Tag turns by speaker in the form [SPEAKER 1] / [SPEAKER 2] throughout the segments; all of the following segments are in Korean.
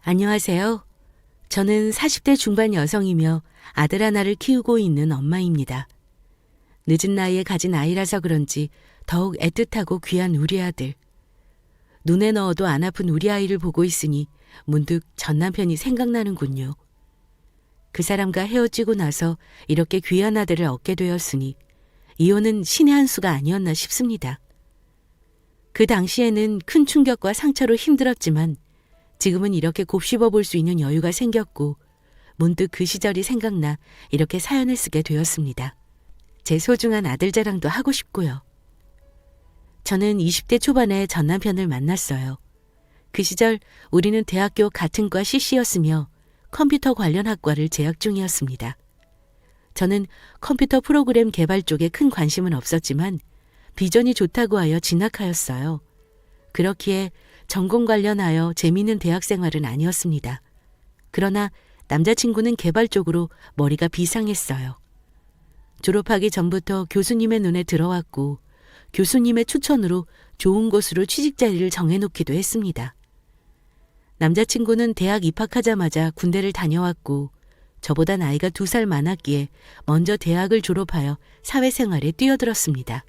[SPEAKER 1] 안녕하세요. 저는 40대 중반 여성이며 아들 하나를 키우고 있는 엄마입니다. 늦은 나이에 가진 아이라서 그런지 더욱 애틋하고 귀한 우리 아들. 눈에 넣어도 안 아픈 우리 아이를 보고 있으니 문득 전 남편이 생각나는군요. 그 사람과 헤어지고 나서 이렇게 귀한 아들을 얻게 되었으니 이혼은 신의 한 수가 아니었나 싶습니다. 그 당시에는 큰 충격과 상처로 힘들었지만 지금은 이렇게 곱씹어 볼 수 있는 여유가 생겼고 문득 그 시절이 생각나 이렇게 사연을 쓰게 되었습니다. 제 소중한 아들 자랑도 하고 싶고요. 저는 20대 초반에 전 남편을 만났어요. 그 시절 우리는 대학교 같은 과 CC였으며 컴퓨터 관련 학과를 재학 중이었습니다. 저는 컴퓨터 프로그램 개발 쪽에 큰 관심은 없었지만 비전이 좋다고 하여 진학하였어요. 그렇기에 전공 관련하여 재미있는 대학 생활은 아니었습니다. 그러나 남자친구는 개발 쪽으로 머리가 비상했어요. 졸업하기 전부터 교수님의 눈에 들어왔고 교수님의 추천으로 좋은 곳으로 취직 자리를 정해놓기도 했습니다. 남자친구는 대학 입학하자마자 군대를 다녀왔고 저보다 나이가 2살 많았기에 먼저 대학을 졸업하여 사회생활에 뛰어들었습니다.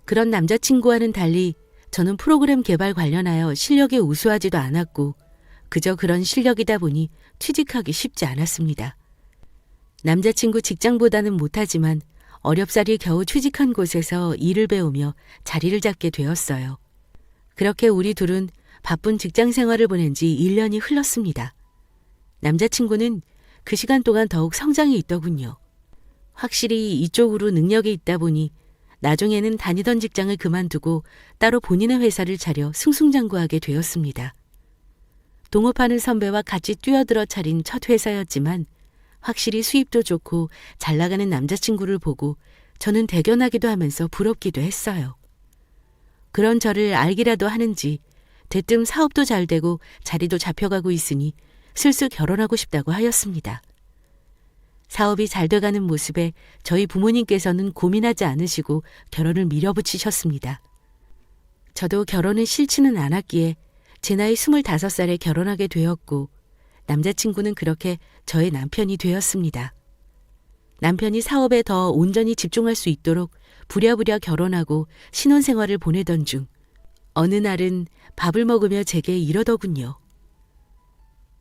[SPEAKER 1] 그런 남자친구와는 달리 저는 프로그램 개발 관련하여 실력이 우수하지도 않았고 그저 그런 실력이다 보니 취직하기 쉽지 않았습니다. 남자친구 직장보다는 못하지만 어렵사리 겨우 취직한 곳에서 일을 배우며 자리를 잡게 되었어요. 그렇게 우리 둘은 바쁜 직장 생활을 보낸 지 1년이 흘렀습니다. 남자친구는 그 시간 동안 더욱 성장이 있더군요. 확실히 이쪽으로 능력이 있다 보니 나중에는 다니던 직장을 그만두고 따로 본인의 회사를 차려 승승장구하게 되었습니다. 동업하는 선배와 같이 뛰어들어 차린 첫 회사였지만 확실히 수입도 좋고 잘 나가는 남자친구를 보고 저는 대견하기도 하면서 부럽기도 했어요. 그런 저를 알기라도 하는지 대뜸 사업도 잘 되고 자리도 잡혀가고 있으니 슬슬 결혼하고 싶다고 하였습니다. 사업이 잘 돼가는 모습에 저희 부모님께서는 고민하지 않으시고 결혼을 밀어붙이셨습니다. 저도 결혼을 싫지는 않았기에 제 나이 25살에 결혼하게 되었고 남자친구는 그렇게 저의 남편이 되었습니다. 남편이 사업에 더 온전히 집중할 수 있도록 부랴부랴 결혼하고 신혼생활을 보내던 중 어느 날은 밥을 먹으며 제게 이러더군요.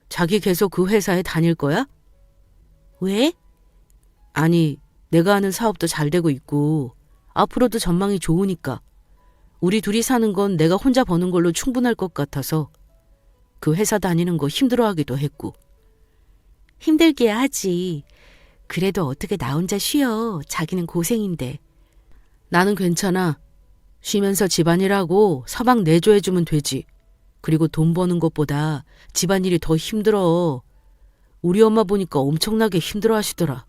[SPEAKER 1] 자기 계속 그 회사에 다닐 거야? 왜? 아니, 내가 하는 사업도 잘 되고 있고 앞으로도 전망이 좋으니까 우리 둘이 사는 건 내가 혼자 버는 걸로 충분할 것 같아서 그 회사 다니는 거 힘들어하기도 했고. 힘들기야 하지. 그래도 어떻게 나 혼자 쉬어. 자기는 고생인데. 나는 괜찮아. 쉬면서 집안일하고 서방 내조해주면 되지. 그리고 돈 버는 것보다 집안일이 더 힘들어. 우리 엄마 보니까 엄청나게 힘들어 하시더라.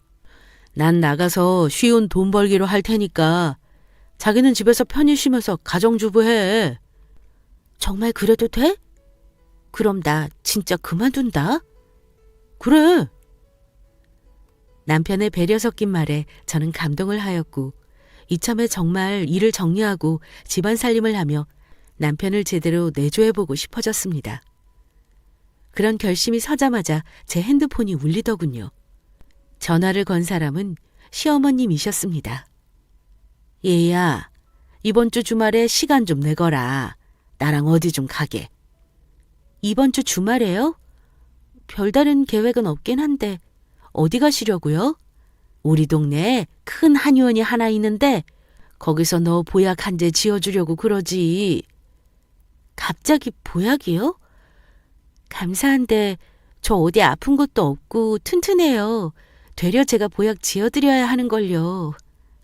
[SPEAKER 1] 난 나가서 쉬운 돈 벌기로 할 테니까 자기는 집에서 편히 쉬면서 가정주부 해. 정말 그래도 돼? 그럼 나 진짜 그만둔다? 그래. 남편의 배려 섞인 말에 저는 감동을 하였고 이참에 정말 일을 정리하고 집안 살림을 하며 남편을 제대로 내조해보고 싶어졌습니다. 그런 결심이 서자마자 제 핸드폰이 울리더군요. 전화를 건 사람은 시어머님이셨습니다. 얘야, 이번 주 주말에 시간 좀 내거라. 나랑 어디 좀 가게. 이번 주 주말에요? 별다른 계획은 없긴 한데 어디 가시려고요? 우리 동네에 큰 한의원이 하나 있는데 거기서 너 보약 한 재 지어주려고 그러지. 갑자기 보약이요? 감사한데 저 어디 아픈 것도 없고 튼튼해요. 되려 제가 보약 지어드려야 하는걸요.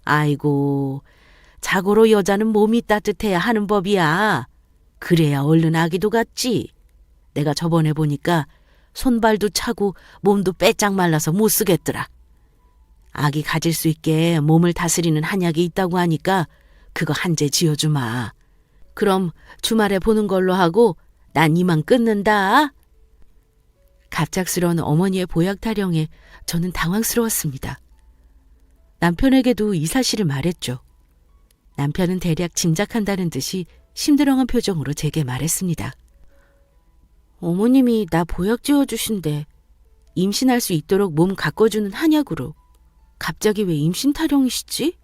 [SPEAKER 1] 아이고, 자고로 여자는 몸이 따뜻해야 하는 법이야. 그래야 얼른 아기도 같지. 내가 저번에 보니까 손발도 차고 몸도 빼짝 말라서 못 쓰겠더라. 아기 가질 수 있게 몸을 다스리는 한약이 있다고 하니까 그거 한 재 지어주마. 그럼 주말에 보는 걸로 하고 난 이만 끊는다. 갑작스러운 어머니의 보약 타령에 저는 당황스러웠습니다. 남편에게도 이 사실을 말했죠. 남편은 대략 짐작한다는 듯이 심드렁한 표정으로 제게 말했습니다. 어머님이 나 보약 지어주신대. 임신할 수 있도록 몸 가꿔주는 한약으로. 갑자기 왜 임신 타령이시지?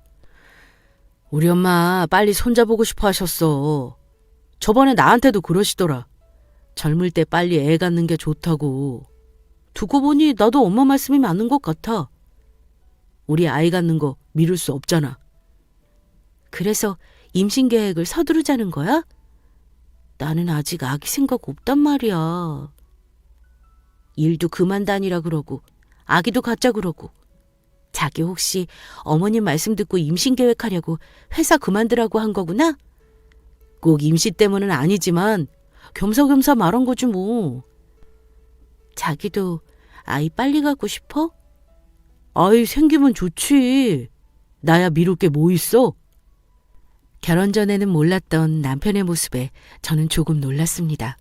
[SPEAKER 1] 우리 엄마 빨리 손자보고 싶어 하셨어. 저번에 나한테도 그러시더라. 젊을 때 빨리 애 갖는 게 좋다고. 두고 보니 나도 엄마 말씀이 맞는 것 같아. 우리 아이 갖는 거 미룰 수 없잖아. 그래서 임신 계획을 서두르자는 거야? 나는 아직 아기 생각 없단 말이야. 일도 그만 다니라 그러고 아기도 갖자 그러고. 자기 혹시 어머님 말씀 듣고 임신 계획하려고 회사 그만두라고 한 거구나? 꼭 임신 때문은 아니지만 겸사겸사 말한 거지 뭐. 자기도 아이 빨리 갖고 싶어? 아이 생기면 좋지. 나야 미룰 게 뭐 있어? 결혼 전에는 몰랐던 남편의 모습에 저는 조금 놀랐습니다.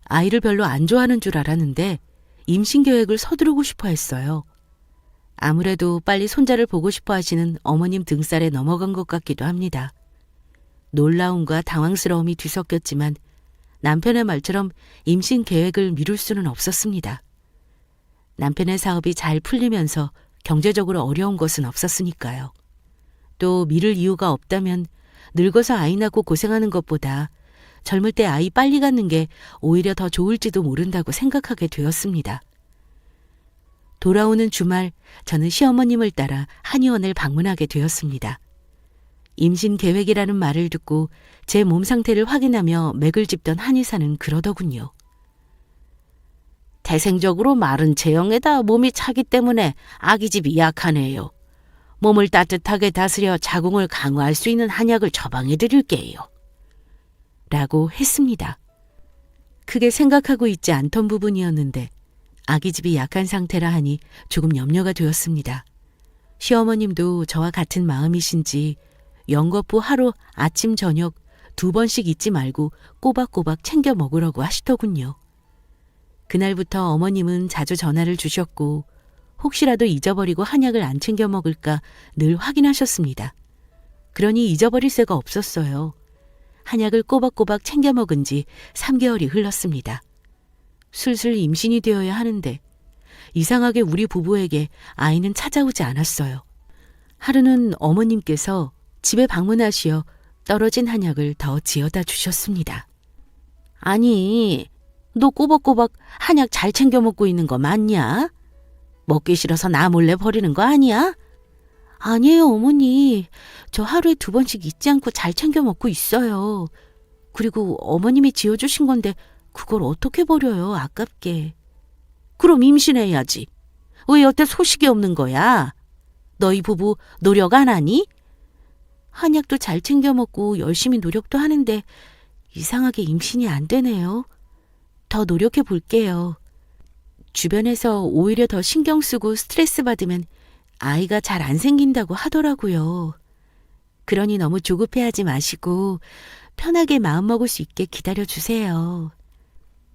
[SPEAKER 1] 아이를 별로 안 좋아하는 줄 알았는데 임신 계획을 서두르고 싶어 했어요. 아무래도 빨리 손자를 보고 싶어 하시는 어머님 등살에 넘어간 것 같기도 합니다. 놀라움과 당황스러움이 뒤섞였지만 남편의 말처럼 임신 계획을 미룰 수는 없었습니다. 남편의 사업이 잘 풀리면서 경제적으로 어려운 것은 없었으니까요. 또 미룰 이유가 없다면 늙어서 아이 낳고 고생하는 것보다 젊을 때 아이 빨리 갖는 게 오히려 더 좋을지도 모른다고 생각하게 되었습니다. 돌아오는 주말 저는 시어머님을 따라 한의원을 방문하게 되었습니다. 임신 계획이라는 말을 듣고 제 몸 상태를 확인하며 맥을 짚던 한의사는 그러더군요. 태생적으로 마른 체형에다 몸이 차기 때문에 아기집이 약하네요. 몸을 따뜻하게 다스려 자궁을 강화할 수 있는 한약을 처방해 드릴게요. 라고 했습니다. 크게 생각하고 있지 않던 부분이었는데 아기집이 약한 상태라 하니 조금 염려가 되었습니다. 시어머님도 저와 같은 마음이신지 연거푸 하루 아침 저녁 2번씩 잊지 말고 꼬박꼬박 챙겨 먹으라고 하시더군요. 그날부터 어머님은 자주 전화를 주셨고 혹시라도 잊어버리고 한약을 안 챙겨 먹을까 늘 확인하셨습니다. 그러니 잊어버릴 새가 없었어요. 한약을 꼬박꼬박 챙겨 먹은 지 3개월이 흘렀습니다. 슬슬 임신이 되어야 하는데 이상하게 우리 부부에게 아이는 찾아오지 않았어요. 하루는 어머님께서 집에 방문하시어 떨어진 한약을 더 지어다 주셨습니다. 아니, 너 꼬박꼬박 한약 잘 챙겨 먹고 있는 거 맞냐? 먹기 싫어서 나 몰래 버리는 거 아니야? 아니에요, 어머니. 저 하루에 2번씩 잊지 않고 잘 챙겨 먹고 있어요. 그리고 어머님이 지어주신 건데 그걸 어떻게 버려요, 아깝게. 그럼 임신해야지. 왜 여태 소식이 없는 거야? 너희 부부 노력 안 하니? 한약도 잘 챙겨 먹고 열심히 노력도 하는데 이상하게 임신이 안 되네요. 더 노력해 볼게요. 주변에서 오히려 더 신경 쓰고 스트레스 받으면 아이가 잘 안 생긴다고 하더라고요. 그러니 너무 조급해하지 마시고 편하게 마음먹을 수 있게 기다려주세요.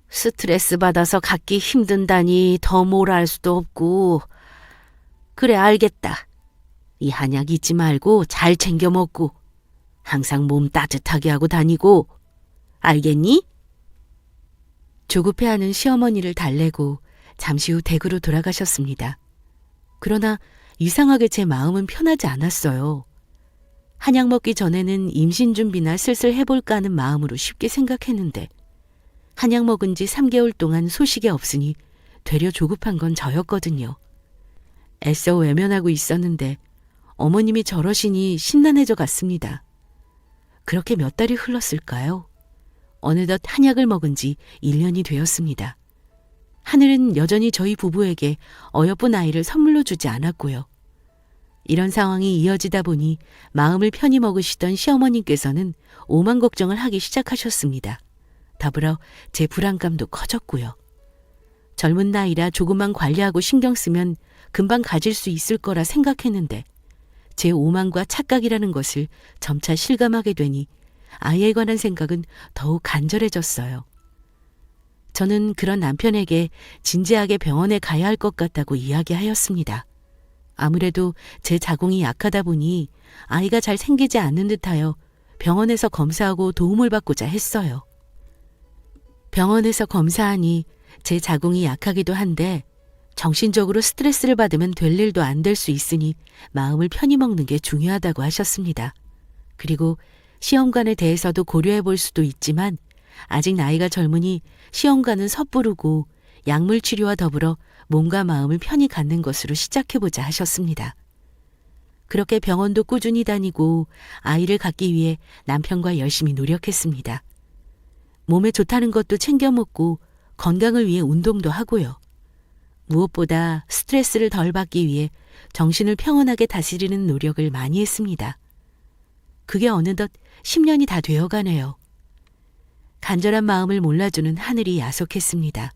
[SPEAKER 1] 스트레스 받아서 갖기 힘든다니 더 뭐라 할 수도 없고. 그래, 알겠다. 이 한약 잊지 말고 잘 챙겨 먹고 항상 몸 따뜻하게 하고 다니고. 알겠니? 조급해하는 시어머니를 달래고 잠시 후 댁으로 돌아가셨습니다. 그러나 이상하게 제 마음은 편하지 않았어요. 한약 먹기 전에는 임신 준비나 슬슬 해볼까 하는 마음으로 쉽게 생각했는데 한약 먹은 지 3개월 동안 소식이 없으니 되려 조급한 건 저였거든요. 애써 외면하고 있었는데 어머님이 저러시니 심란해져 갔습니다. 그렇게 몇 달이 흘렀을까요? 어느덧 한약을 먹은 지 1년이 되었습니다. 하늘은 여전히 저희 부부에게 어여쁜 아이를 선물로 주지 않았고요. 이런 상황이 이어지다 보니 마음을 편히 먹으시던 시어머님께서는 오만 걱정을 하기 시작하셨습니다. 더불어 제 불안감도 커졌고요. 젊은 나이라 조금만 관리하고 신경 쓰면 금방 가질 수 있을 거라 생각했는데 제 오만과 착각이라는 것을 점차 실감하게 되니 아이에 관한 생각은 더욱 간절해졌어요. 저는 그런 남편에게 진지하게 병원에 가야 할 것 같다고 이야기하였습니다. 아무래도 제 자궁이 약하다 보니 아이가 잘 생기지 않는 듯하여 병원에서 검사하고 도움을 받고자 했어요. 병원에서 검사하니 제 자궁이 약하기도 한데 정신적으로 스트레스를 받으면 될 일도 안 될 수 있으니 마음을 편히 먹는 게 중요하다고 하셨습니다. 그리고 시험관에 대해서도 고려해 볼 수도 있지만 아직 나이가 젊으니 시험관은 섣부르고 약물 치료와 더불어 몸과 마음을 편히 갖는 것으로 시작해보자 하셨습니다. 그렇게 병원도 꾸준히 다니고 아이를 갖기 위해 남편과 열심히 노력했습니다. 몸에 좋다는 것도 챙겨 먹고 건강을 위해 운동도 하고요. 무엇보다 스트레스를 덜 받기 위해 정신을 평온하게 다스리는 노력을 많이 했습니다. 그게 어느덧 10년이 다 되어가네요. 간절한 마음을 몰라주는 하늘이 야속했습니다.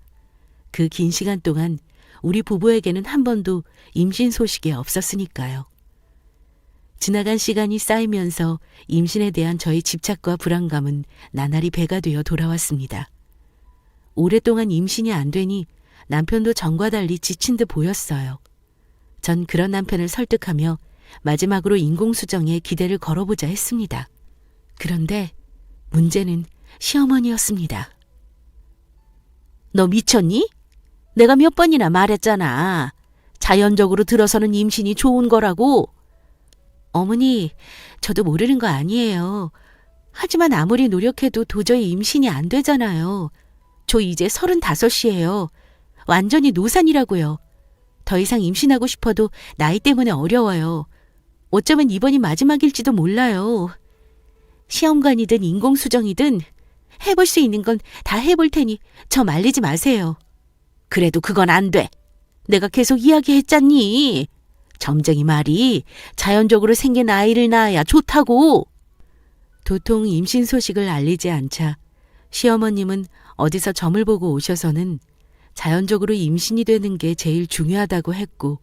[SPEAKER 1] 그 긴 시간 동안 우리 부부에게는 한 번도 임신 소식이 없었으니까요. 지나간 시간이 쌓이면서 임신에 대한 저의 집착과 불안감은 나날이 배가 되어 돌아왔습니다. 오랫동안 임신이 안 되니 남편도 전과 달리 지친 듯 보였어요. 전 그런 남편을 설득하며 마지막으로 인공수정에 기대를 걸어보자 했습니다. 그런데 문제는 시어머니였습니다. 너 미쳤니? 내가 몇 번이나 말했잖아. 자연적으로 들어서는 임신이 좋은 거라고. 어머니, 저도 모르는 거 아니에요. 하지만 아무리 노력해도 도저히 임신이 안 되잖아요. 저 이제 35이에요. 완전히 노산이라고요. 더 이상 임신하고 싶어도 나이 때문에 어려워요. 어쩌면 이번이 마지막일지도 몰라요. 시험관이든 인공수정이든 해볼 수 있는 건 다 해볼 테니 저 말리지 마세요. 그래도 그건 안 돼. 내가 계속 이야기했잖니. 점쟁이 말이 자연적으로 생긴 아이를 낳아야 좋다고. 도통 임신 소식을 알리지 않자 시어머님은 어디서 점을 보고 오셔서는 자연적으로 임신이 되는 게 제일 중요하다고 했고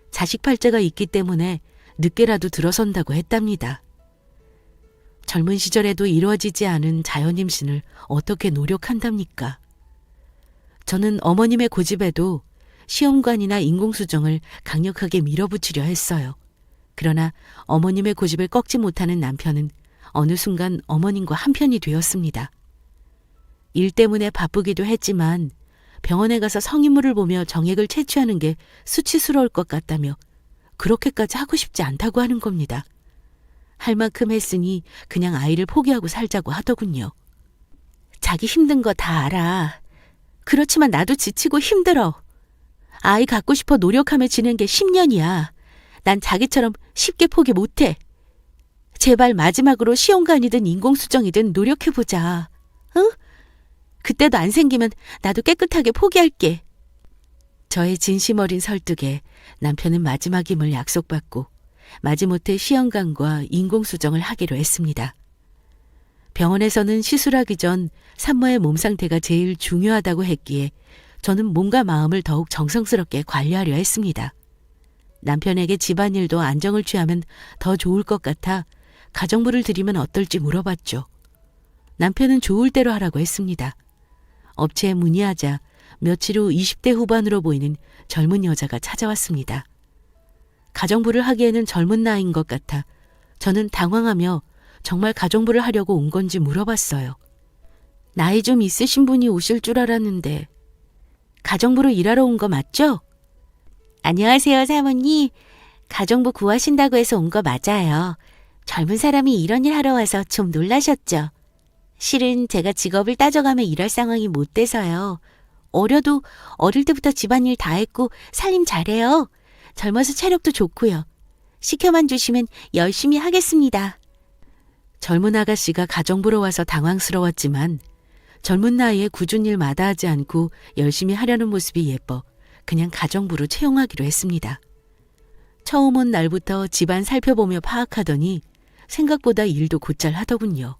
[SPEAKER 1] 자식 팔자가 있기 때문에 늦게라도 들어선다고 했답니다. 젊은 시절에도 이루어지지 않은 자연 임신을 어떻게 노력한답니까? 저는 어머님의 고집에도 시험관이나 인공수정을 강력하게 밀어붙이려 했어요. 그러나 어머님의 고집을 꺾지 못하는 남편은 어느 순간 어머님과 한편이 되었습니다. 일 때문에 바쁘기도 했지만 병원에 가서 성인물을 보며 정액을 채취하는 게 수치스러울 것 같다며 그렇게까지 하고 싶지 않다고 하는 겁니다. 할 만큼 했으니 그냥 아이를 포기하고 살자고 하더군요. 자기 힘든 거 다 알아. 그렇지만 나도 지치고 힘들어. 아이 갖고 싶어 노력하며 지낸 게 10년이야. 난 자기처럼 쉽게 포기 못해. 제발 마지막으로 시험관이든 인공수정이든 노력해보자. 응? 그때도 안 생기면 나도 깨끗하게 포기할게. 저의 진심 어린 설득에 남편은 마지막임을 약속받고 마지못해 시험관과 인공수정을 하기로 했습니다. 병원에서는 시술하기 전 산모의 몸 상태가 제일 중요하다고 했기에 저는 몸과 마음을 더욱 정성스럽게 관리하려 했습니다. 남편에게 집안일도 안정을 취하면 더 좋을 것 같아 가정부를 들이면 어떨지 물어봤죠. 남편은 좋을 대로 하라고 했습니다. 업체에 문의하자 며칠 후 20대 후반으로 보이는 젊은 여자가 찾아왔습니다. 가정부를 하기에는 젊은 나이인 것 같아 저는 당황하며 정말 가정부를 하려고 온 건지 물어봤어요. 나이 좀 있으신 분이 오실 줄 알았는데 가정부로 일하러 온 거 맞죠? 안녕하세요, 사모님. 가정부 구하신다고 해서 온 거 맞아요. 젊은 사람이 이런 일 하러 와서 좀 놀라셨죠? 실은 제가 직업을 따져가며 일할 상황이 못 돼서요. 어려도 어릴 때부터 집안일 다 했고 살림 잘해요. 젊어서 체력도 좋고요. 시켜만 주시면 열심히 하겠습니다. 젊은 아가씨가 가정부로 와서 당황스러웠지만 젊은 나이에 굳은 일 마다하지 않고 열심히 하려는 모습이 예뻐 그냥 가정부로 채용하기로 했습니다. 처음 온 날부터 집안 살펴보며 파악하더니 생각보다 일도 곧잘 하더군요.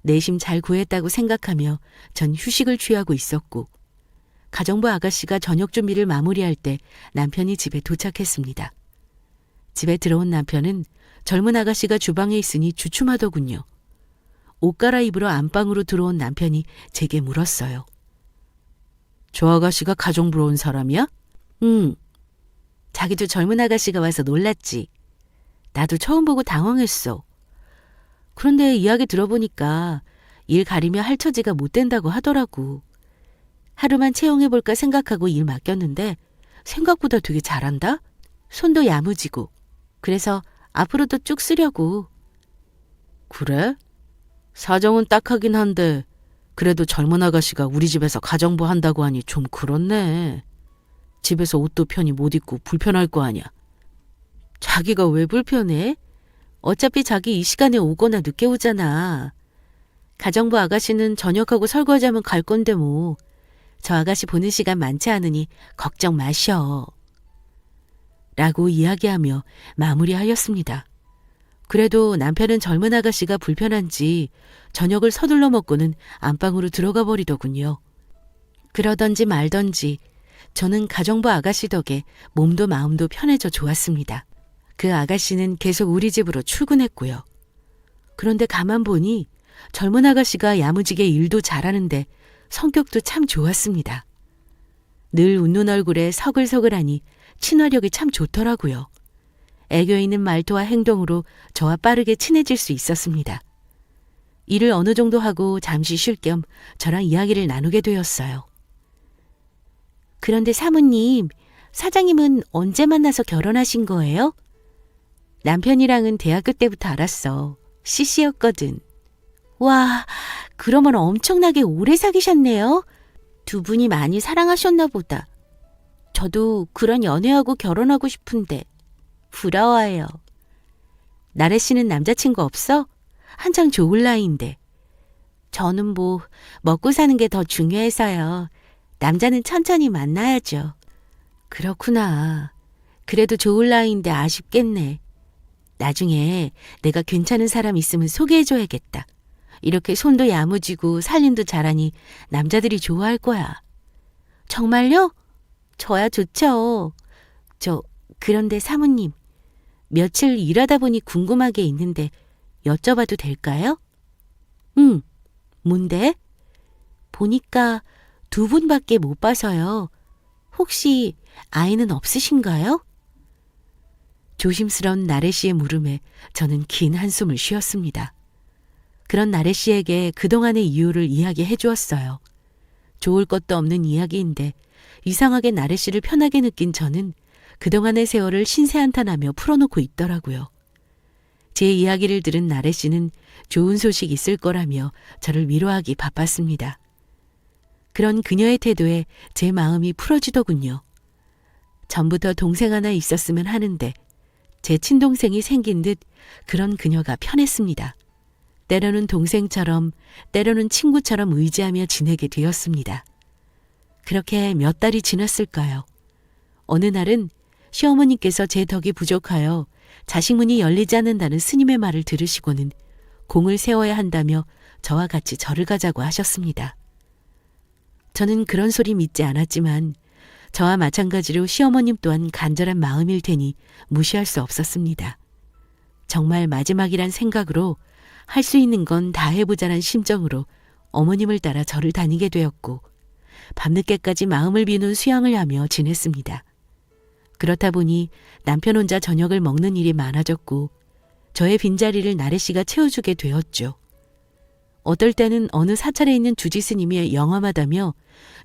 [SPEAKER 1] 내심 잘 구했다고 생각하며 전 휴식을 취하고 있었고 가정부 아가씨가 저녁 준비를 마무리할 때 남편이 집에 도착했습니다. 집에 들어온 남편은 젊은 아가씨가 주방에 있으니 주춤하더군요. 옷 갈아입으러 안방으로 들어온 남편이 제게 물었어요. 저 아가씨가 가정부로 온 사람이야? 응. 자기도 젊은 아가씨가 와서 놀랐지. 나도 처음 보고 당황했어. 그런데 이야기 들어보니까 일 가리며 할 처지가 못 된다고 하더라고. 하루만 채용해볼까 생각하고 일 맡겼는데 생각보다 되게 잘한다? 손도 야무지고. 그래서 앞으로도 쭉 쓰려고. 그래? 사정은 딱하긴 한데 그래도 젊은 아가씨가 우리 집에서 가정부 한다고 하니 좀 그렇네. 집에서 옷도 편히 못 입고 불편할 거 아니야. 자기가 왜 불편해? 어차피 자기 이 시간에 오거나 늦게 오잖아. 가정부 아가씨는 저녁하고 설거지하면 갈 건데 뭐. 저 아가씨 보는 시간 많지 않으니 걱정 마셔. 라고 이야기하며 마무리하였습니다. 그래도 남편은 젊은 아가씨가 불편한지 저녁을 서둘러 먹고는 안방으로 들어가 버리더군요. 그러던지 말던지 저는 가정부 아가씨 덕에 몸도 마음도 편해져 좋았습니다. 그 아가씨는 계속 우리 집으로 출근했고요. 그런데 가만 보니 젊은 아가씨가 야무지게 일도 잘하는데 성격도 참 좋았습니다. 늘 웃는 얼굴에 서글서글하니 친화력이 참 좋더라고요. 애교 있는 말투와 행동으로 저와 빠르게 친해질 수 있었습니다. 일을 어느 정도 하고 잠시 쉴 겸 저랑 이야기를 나누게 되었어요. 그런데 사모님, 사장님은 언제 만나서 결혼하신 거예요? 남편이랑은 대학교 때부터 알았어. CC였거든. 와, 그러면 엄청나게 오래 사귀셨네요. 두 분이 많이 사랑하셨나 보다. 저도 그런 연애하고 결혼하고 싶은데 부러워요. 나래 씨는 남자친구 없어? 한창 좋을 나이인데. 저는 뭐 먹고 사는 게 더 중요해서요. 남자는 천천히 만나야죠. 그렇구나. 그래도 좋을 나이인데 아쉽겠네. 나중에 내가 괜찮은 사람 있으면 소개해줘야겠다. 이렇게 손도 야무지고 살림도 잘하니 남자들이 좋아할 거야. 정말요? 저야 좋죠. 그런데 사모님, 며칠 일하다 보니 궁금한 게 있는데 여쭤봐도 될까요? 응, 뭔데? 보니까 두 분밖에 못 봐서요. 혹시 아이는 없으신가요? 조심스러운 나래 씨의 물음에 저는 긴 한숨을 쉬었습니다. 그런 나래 씨에게 그동안의 이유를 이야기해 주었어요. 좋을 것도 없는 이야기인데 이상하게 나래 씨를 편하게 느낀 저는 그동안의 세월을 신세한탄하며 풀어놓고 있더라고요. 제 이야기를 들은 나래 씨는 좋은 소식 있을 거라며 저를 위로하기 바빴습니다. 그런 그녀의 태도에 제 마음이 풀어지더군요. 전부터 동생 하나 있었으면 하는데 제 친동생이 생긴 듯 그런 그녀가 편했습니다. 때로는 동생처럼 때로는 친구처럼 의지하며 지내게 되었습니다. 그렇게 몇 달이 지났을까요? 어느 날은 시어머니께서 제 덕이 부족하여 자식 문이 열리지 않는다는 스님의 말을 들으시고는 공을 세워야 한다며 저와 같이 절을 가자고 하셨습니다. 저는 그런 소리 믿지 않았지만 저와 마찬가지로 시어머님 또한 간절한 마음일 테니 무시할 수 없었습니다. 정말 마지막이란 생각으로 할 수 있는 건 다 해보자란 심정으로 어머님을 따라 절을 다니게 되었고 밤늦게까지 마음을 비우는 수양을 하며 지냈습니다. 그렇다 보니 남편 혼자 저녁을 먹는 일이 많아졌고 저의 빈자리를 나래 씨가 채워주게 되었죠. 어떨 때는 어느 사찰에 있는 주지 스님이 영험하다며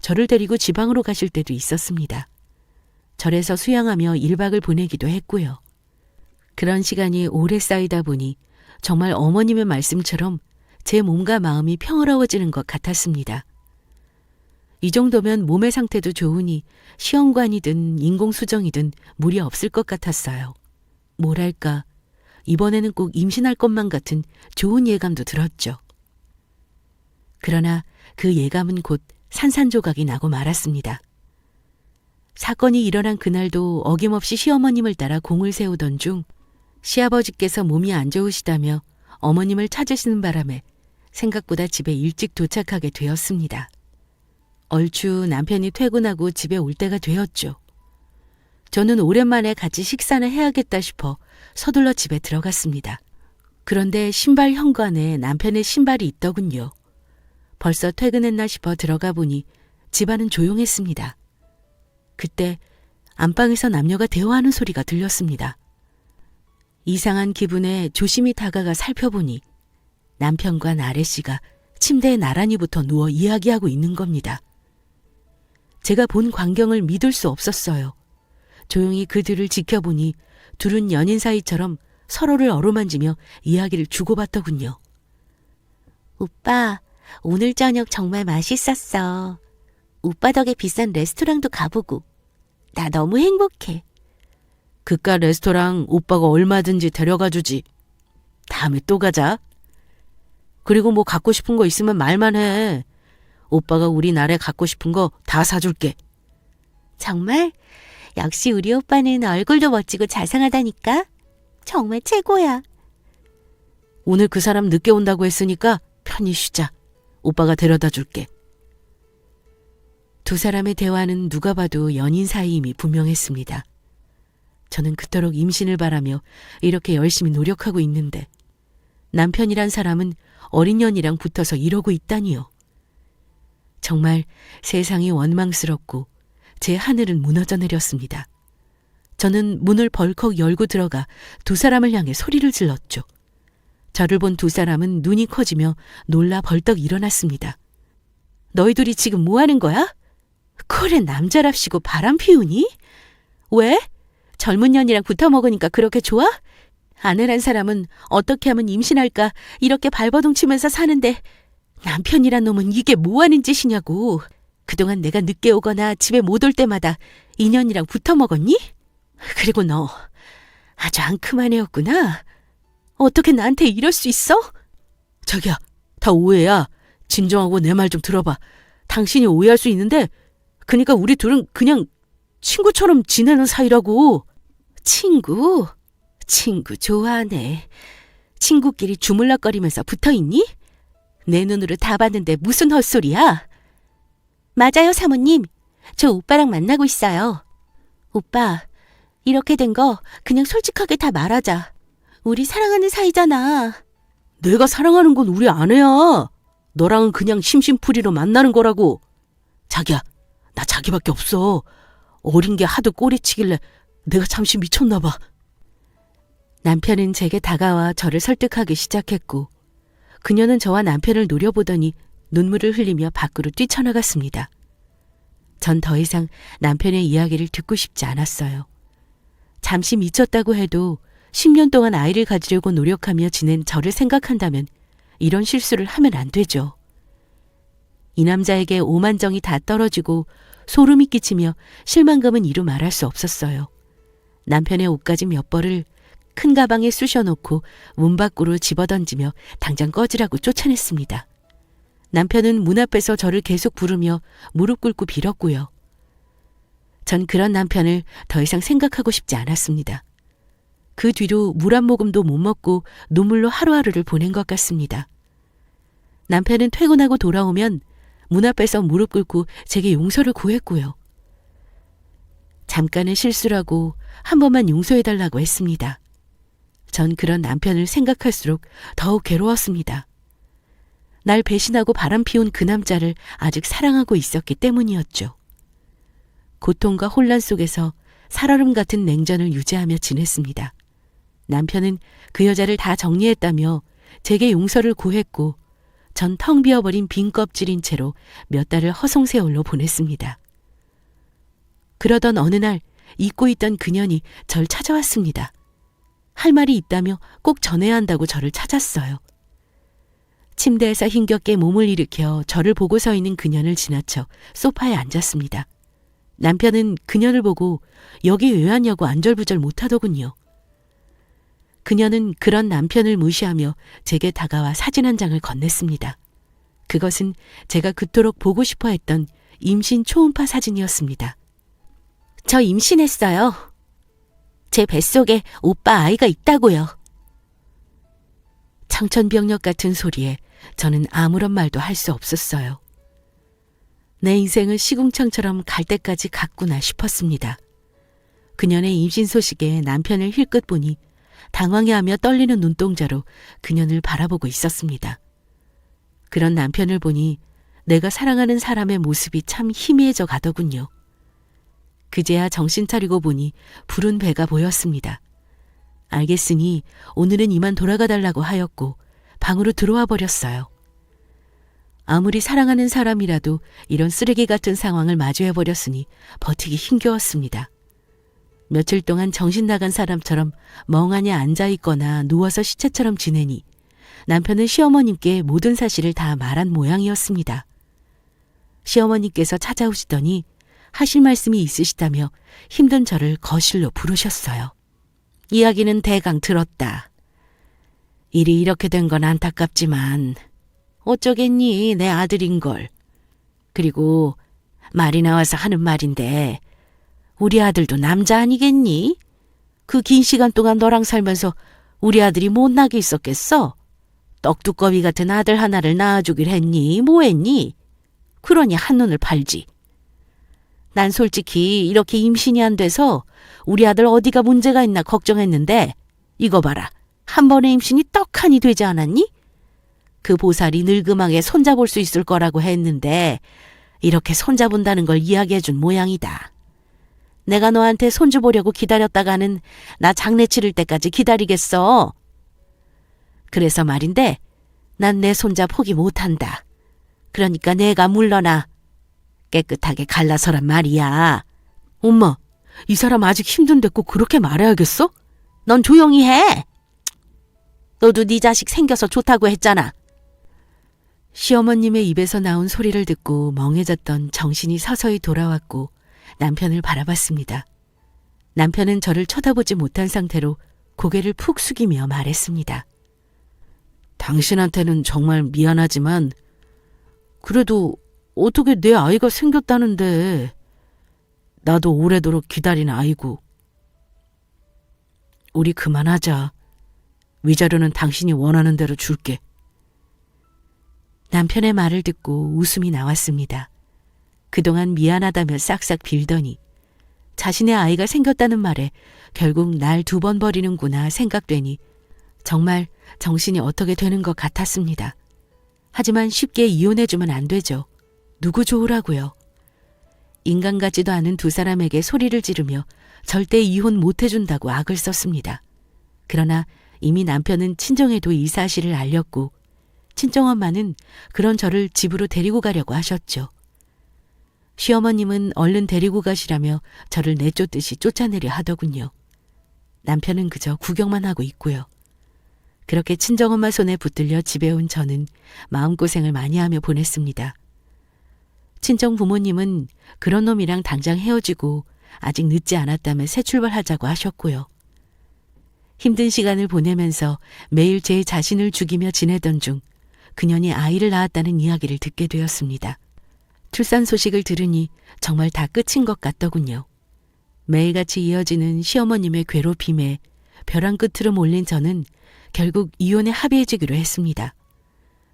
[SPEAKER 1] 저를 데리고 지방으로 가실 때도 있었습니다. 절에서 수양하며 1박을 보내기도 했고요. 그런 시간이 오래 쌓이다 보니 정말 어머님의 말씀처럼 제 몸과 마음이 평화로워지는 것 같았습니다. 이 정도면 몸의 상태도 좋으니 시험관이든 인공수정이든 무리 없을 것 같았어요. 뭐랄까, 이번에는 꼭 임신할 것만 같은 좋은 예감도 들었죠. 그러나 그 예감은 곧 산산조각이 나고 말았습니다. 사건이 일어난 그날도 어김없이 시어머님을 따라 공을 세우던 중 시아버지께서 몸이 안 좋으시다며 어머님을 찾으시는 바람에 생각보다 집에 일찍 도착하게 되었습니다. 얼추 남편이 퇴근하고 집에 올 때가 되었죠. 저는 오랜만에 같이 식사를 해야겠다 싶어 서둘러 집에 들어갔습니다. 그런데 신발 현관에 남편의 신발이 있더군요. 벌써 퇴근했나 싶어 들어가 보니 집안은 조용했습니다. 그때 안방에서 남녀가 대화하는 소리가 들렸습니다. 이상한 기분에 조심히 다가가 살펴보니 남편과 나래 씨가 침대에 나란히 붙어 누워 이야기하고 있는 겁니다. 제가 본 광경을 믿을 수 없었어요. 조용히 그들을 지켜보니 둘은 연인 사이처럼 서로를 어루만지며 이야기를 주고받더군요. 오빠, 오늘 저녁 정말 맛있었어. 오빠 덕에 비싼 레스토랑도 가보고. 나 너무 행복해. 그깟 레스토랑 오빠가 얼마든지 데려가 주지. 다음에 또 가자. 그리고 뭐 갖고 싶은 거 있으면 말만 해. 오빠가 우리 나래 갖고 싶은 거 다 사줄게. 정말? 역시 우리 오빠는 얼굴도 멋지고 자상하다니까. 정말 최고야. 오늘 그 사람 늦게 온다고 했으니까 편히 쉬자. 오빠가 데려다 줄게. 두 사람의 대화는 누가 봐도 연인 사이임이 분명했습니다. 저는 그토록 임신을 바라며 이렇게 열심히 노력하고 있는데 남편이란 사람은 어린 년이랑 붙어서 이러고 있다니요. 정말 세상이 원망스럽고 제 하늘은 무너져 내렸습니다. 저는 문을 벌컥 열고 들어가 두 사람을 향해 소리를 질렀죠. 저를 본 두 사람은 눈이 커지며 놀라 벌떡 일어났습니다. 너희들이 지금 뭐 하는 거야? 콜에 남자랍시고 바람 피우니? 왜? 젊은 년이랑 붙어 먹으니까 그렇게 좋아? 아내란 사람은 어떻게 하면 임신할까 이렇게 발버둥 치면서 사는데 남편이란 놈은 이게 뭐 하는 짓이냐고. 그동안 내가 늦게 오거나 집에 못 올 때마다 인연이랑 붙어 먹었니? 그리고 너 아주 앙큼한 애였구나. 어떻게 나한테 이럴 수 있어? 자기야, 다 오해야. 진정하고 내 말 좀 들어봐. 당신이 오해할 수 있는데 그러니까 우리 둘은 그냥 친구처럼 지내는 사이라고. 친구? 친구 좋아하네. 친구끼리 주물럭거리면서 붙어있니? 내 눈으로 다 봤는데 무슨 헛소리야? 맞아요, 사모님. 저 오빠랑 만나고 있어요. 오빠, 이렇게 된 거 그냥 솔직하게 다 말하자. 우리 사랑하는 사이잖아. 내가 사랑하는 건 우리 아내야. 너랑은 그냥 심심풀이로 만나는 거라고. 자기야, 나 자기밖에 없어. 어린 게 하도 꼬리치길래 내가 잠시 미쳤나 봐. 남편은 제게 다가와 저를 설득하기 시작했고 그녀는 저와 남편을 노려보더니 눈물을 흘리며 밖으로 뛰쳐나갔습니다. 전 더 이상 남편의 이야기를 듣고 싶지 않았어요. 잠시 미쳤다고 해도 10년 동안 아이를 가지려고 노력하며 지낸 저를 생각한다면 이런 실수를 하면 안 되죠. 이 남자에게 오만정이 다 떨어지고 소름이 끼치며 실망감은 이루 말할 수 없었어요. 남편의 옷가지 몇 벌을 큰 가방에 쑤셔놓고 문 밖으로 집어던지며 당장 꺼지라고 쫓아냈습니다. 남편은 문 앞에서 저를 계속 부르며 무릎 꿇고 빌었고요. 전 그런 남편을 더 이상 생각하고 싶지 않았습니다. 그 뒤로 물 한 모금도 못 먹고 눈물로 하루하루를 보낸 것 같습니다. 남편은 퇴근하고 돌아오면 문 앞에서 무릎 꿇고 제게 용서를 구했고요. 잠깐의 실수라고 한 번만 용서해달라고 했습니다. 전 그런 남편을 생각할수록 더욱 괴로웠습니다. 날 배신하고 바람 피운 그 남자를 아직 사랑하고 있었기 때문이었죠. 고통과 혼란 속에서 살얼음 같은 냉전을 유지하며 지냈습니다. 남편은 그 여자를 다 정리했다며 제게 용서를 구했고 전 텅 비어버린 빈 껍질인 채로 몇 달을 허송세월로 보냈습니다. 그러던 어느 날 잊고 있던 그년이 절 찾아왔습니다. 할 말이 있다며 꼭 전해야 한다고 저를 찾았어요. 침대에서 힘겹게 몸을 일으켜 저를 보고 서 있는 그년을 지나쳐 소파에 앉았습니다. 남편은 그년을 보고 여기 왜 왔냐고 안절부절 못하더군요. 그녀는 그런 남편을 무시하며 제게 다가와 사진 한 장을 건넸습니다. 그것은 제가 그토록 보고 싶어 했던 임신 초음파 사진이었습니다. 저 임신했어요. 제 뱃속에 오빠 아이가 있다고요. 청천벽력 같은 소리에 저는 아무런 말도 할 수 없었어요. 내 인생을 시궁창처럼 갈 때까지 갔구나 싶었습니다. 그년의 임신 소식에 남편을 힐끗 보니 당황해하며 떨리는 눈동자로 그년을 바라보고 있었습니다. 그런 남편을 보니 내가 사랑하는 사람의 모습이 참 희미해져 가더군요. 그제야 정신 차리고 보니 부른 배가 보였습니다. 알겠으니 오늘은 이만 돌아가 달라고 하였고 방으로 들어와 버렸어요. 아무리 사랑하는 사람이라도 이런 쓰레기 같은 상황을 마주해버렸으니 버티기 힘겨웠습니다. 며칠 동안 정신 나간 사람처럼 멍하니 앉아있거나 누워서 시체처럼 지내니 남편은 시어머님께 모든 사실을 다 말한 모양이었습니다. 시어머님께서 찾아오시더니 하실 말씀이 있으시다며 힘든 저를 거실로 부르셨어요. 이야기는 대강 들었다. 일이 이렇게 된 건 안타깝지만 어쩌겠니, 내 아들인걸. 그리고 말이 나와서 하는 말인데 우리 아들도 남자 아니겠니? 그 긴 시간 동안 너랑 살면서 우리 아들이 못나게 있었겠어? 떡두꺼비 같은 아들 하나를 낳아주길 했니? 뭐 했니? 그러니 한눈을 팔지. 난 솔직히 이렇게 임신이 안 돼서 우리 아들 어디가 문제가 있나 걱정했는데 이거 봐라. 한 번의 임신이 떡하니 되지 않았니? 그 보살이 늙음하게 손잡을 수 있을 거라고 했는데 이렇게 손잡은다는 걸 이야기해준 모양이다. 내가 너한테 손주 보려고 기다렸다가는 나 장례 치를 때까지 기다리겠어. 그래서 말인데 난 내 손자 포기 못한다. 그러니까 내가 물러나. 깨끗하게 갈라서란 말이야. 엄마, 이 사람 아직 힘든데 꼭 그렇게 말해야겠어? 넌 조용히 해. 너도 네 자식 생겨서 좋다고 했잖아. 시어머님의 입에서 나온 소리를 듣고 멍해졌던 정신이 서서히 돌아왔고 남편을 바라봤습니다. 남편은 저를 쳐다보지 못한 상태로 고개를 푹 숙이며 말했습니다. 당신한테는 정말 미안하지만 그래도 어떻게 내 아이가 생겼다는데 나도 오래도록 기다린 아이고. 우리 그만하자. 위자료는 당신이 원하는 대로 줄게. 남편의 말을 듣고 웃음이 나왔습니다. 그동안 미안하다며 싹싹 빌더니 자신의 아이가 생겼다는 말에 결국 날 2번 버리는구나 생각되니 정말 정신이 어떻게 되는 것 같았습니다. 하지만 쉽게 이혼해주면 안 되죠. 누구 좋으라고요. 인간 같지도 않은 두 사람에게 소리를 지르며 절대 이혼 못해준다고 악을 썼습니다. 그러나 이미 남편은 친정에도 이 사실을 알렸고 친정엄마는 그런 저를 집으로 데리고 가려고 하셨죠. 시어머님은 얼른 데리고 가시라며 저를 내쫓듯이 쫓아내려 하더군요. 남편은 그저 구경만 하고 있고요. 그렇게 친정엄마 손에 붙들려 집에 온 저는 마음고생을 많이 하며 보냈습니다. 친정 부모님은 그런 놈이랑 당장 헤어지고 아직 늦지 않았다며 새 출발하자고 하셨고요. 힘든 시간을 보내면서 매일 제 자신을 죽이며 지내던 중 그년이 아이를 낳았다는 이야기를 듣게 되었습니다. 출산 소식을 들으니 정말 다 끝인 것 같더군요. 매일같이 이어지는 시어머님의 괴롭힘에 벼랑 끝으로 몰린 저는 결국 이혼에 합의해주기로 했습니다.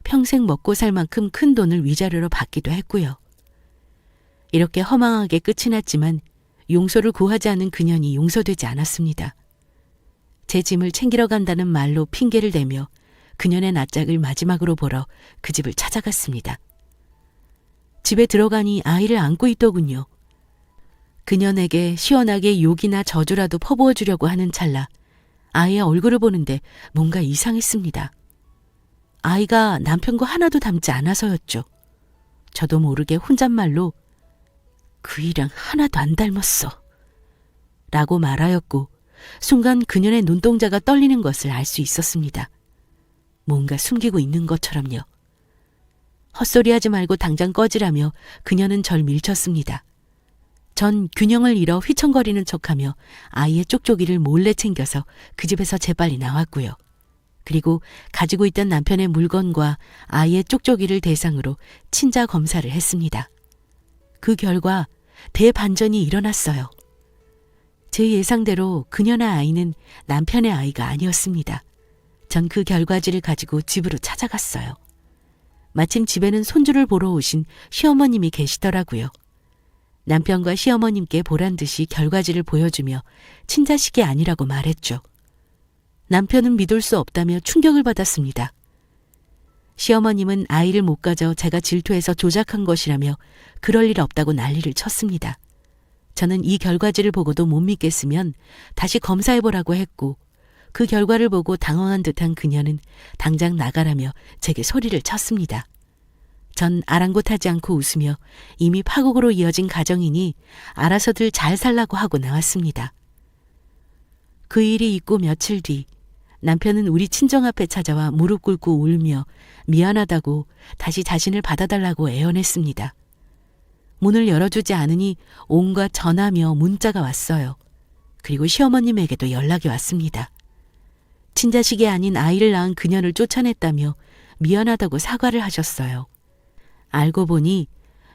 [SPEAKER 1] 평생 먹고 살 만큼 큰 돈을 위자료로 받기도 했고요. 이렇게 허망하게 끝이 났지만 용서를 구하지 않은 그년이 용서되지 않았습니다. 제 짐을 챙기러 간다는 말로 핑계를 대며 그년의 낯짝을 마지막으로 보러 그 집을 찾아갔습니다. 집에 들어가니 아이를 안고 있더군요. 그년에게 시원하게 욕이나 저주라도 퍼부어 주려고 하는 찰나 아이의 얼굴을 보는데 뭔가 이상했습니다. 아이가 남편과 하나도 닮지 않아서였죠. 저도 모르게 혼잣말로 그 이랑 하나도 안 닮았어 라고 말하였고 순간 그년의 눈동자가 떨리는 것을 알 수 있었습니다. 뭔가 숨기고 있는 것처럼요. 헛소리하지 말고 당장 꺼지라며 그녀는 절 밀쳤습니다. 전 균형을 잃어 휘청거리는 척하며 아이의 쪽쪽이를 몰래 챙겨서 그 집에서 재빨리 나왔고요. 그리고 가지고 있던 남편의 물건과 아이의 쪽쪽이를 대상으로 친자 검사를 했습니다. 그 결과 대반전이 일어났어요. 제 예상대로 그녀의 아이는 남편의 아이가 아니었습니다. 전 그 결과지를 가지고 집으로 찾아갔어요. 마침 집에는 손주를 보러 오신 시어머님이 계시더라고요. 남편과 시어머님께 보란 듯이 결과지를 보여주며 친자식이 아니라고 말했죠. 남편은 믿을 수 없다며 충격을 받았습니다. 시어머님은 아이를 못 가져 제가 질투해서 조작한 것이라며 그럴 일 없다고 난리를 쳤습니다. 저는 이 결과지를 보고도 못 믿겠으면 다시 검사해보라고 했고 그 결과를 보고 당황한 듯한 그녀는 당장 나가라며 제게 소리를 쳤습니다. 전 아랑곳하지 않고 웃으며 이미 파국으로 이어진 가정이니 알아서들 잘 살라고 하고 나왔습니다. 그 일이 있고 며칠 뒤 남편은 우리 친정 앞에 찾아와 무릎 꿇고 울며 미안하다고 다시 자신을 받아달라고 애원했습니다. 문을 열어주지 않으니 온갖 전화며 문자가 왔어요. 그리고 시어머님에게도 연락이 왔습니다. 친자식이 아닌 아이를 낳은 그녀를 쫓아냈다며 미안하다고 사과를 하셨어요. 알고 보니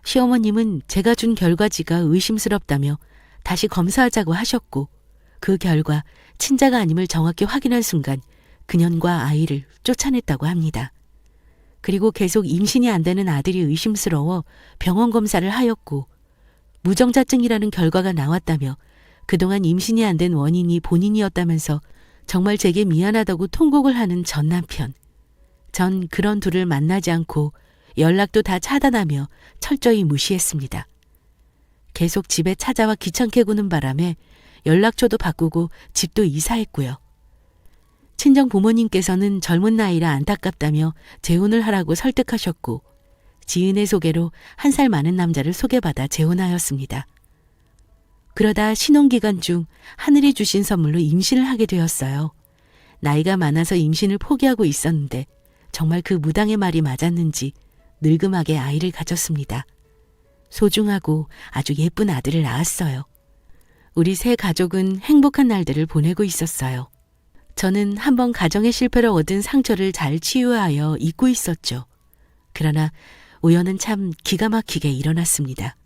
[SPEAKER 1] 시어머님은 제가 준 결과지가 의심스럽다며 다시 검사하자고 하셨고 그 결과 친자가 아님을 정확히 확인한 순간 그년과 아이를 쫓아냈다고 합니다. 그리고 계속 임신이 안 되는 아들이 의심스러워 병원 검사를 하였고 무정자증이라는 결과가 나왔다며 그동안 임신이 안 된 원인이 본인이었다면서 정말 제게 미안하다고 통곡을 하는 전 남편. 전 그런 둘을 만나지 않고 연락도 다 차단하며 철저히 무시했습니다. 계속 집에 찾아와 귀찮게 구는 바람에 연락처도 바꾸고 집도 이사했고요. 친정 부모님께서는 젊은 나이라 안타깝다며 재혼을 하라고 설득하셨고 지은의 소개로 1살 많은 남자를 소개받아 재혼하였습니다. 그러다 신혼기간 중 하늘이 주신 선물로 임신을 하게 되었어요. 나이가 많아서 임신을 포기하고 있었는데 정말 그 무당의 말이 맞았는지 늙음하게 아이를 가졌습니다. 소중하고 아주 예쁜 아들을 낳았어요. 우리 세 가족은 행복한 날들을 보내고 있었어요. 저는 한번 가정의 실패로 얻은 상처를 잘 치유하여 잊고 있었죠. 그러나 우연은 참 기가 막히게 일어났습니다.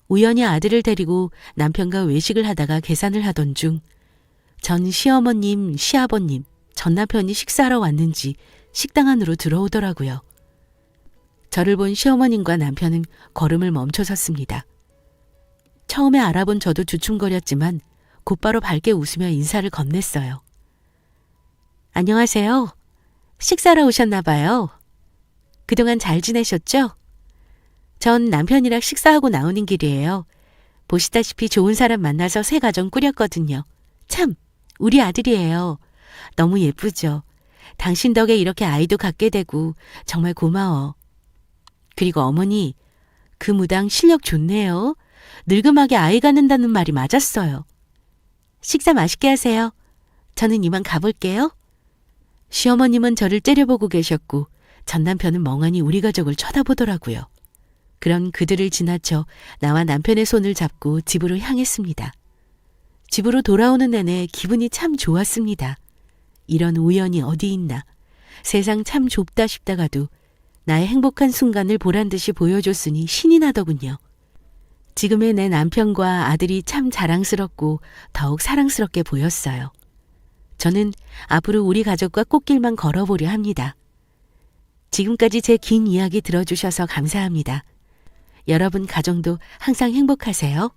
[SPEAKER 1] 우연히 아들을 데리고 남편과 외식을 하다가 계산을 하던 중 전 시어머님, 시아버님, 전 남편이 식사하러 왔는지 식당 안으로 들어오더라고요. 저를 본 시어머님과 남편은 걸음을 멈춰섰습니다. 처음에 알아본 저도 주춤거렸지만 곧바로 밝게 웃으며 인사를 건넸어요. 안녕하세요. 식사하러 오셨나 봐요. 그동안 잘 지내셨죠? 전 남편이랑 식사하고 나오는 길이에요. 보시다시피 좋은 사람 만나서 새 가정 꾸렸거든요. 참, 우리 아들이에요. 너무 예쁘죠? 당신 덕에 이렇게 아이도 갖게 되고 정말 고마워. 그리고 어머니, 그 무당 실력 좋네요. 늙음하게 아이 갖는다는 말이 맞았어요. 식사 맛있게 하세요. 저는 이만 가볼게요. 시어머님은 저를 째려보고 계셨고 전 남편은 멍하니 우리 가족을 쳐다보더라고요. 그런 그들을 지나쳐 나와 남편의 손을 잡고 집으로 향했습니다. 집으로 돌아오는 내내 기분이 참 좋았습니다. 이런 우연이 어디 있나. 세상 참 좁다 싶다가도 나의 행복한 순간을 보란듯이 보여줬으니 신이 나더군요. 지금의 내 남편과 아들이 참 자랑스럽고 더욱 사랑스럽게 보였어요. 저는 앞으로 우리 가족과 꽃길만 걸어보려 합니다. 지금까지 제 긴 이야기 들어주셔서 감사합니다. 여러분 가정도 항상 행복하세요.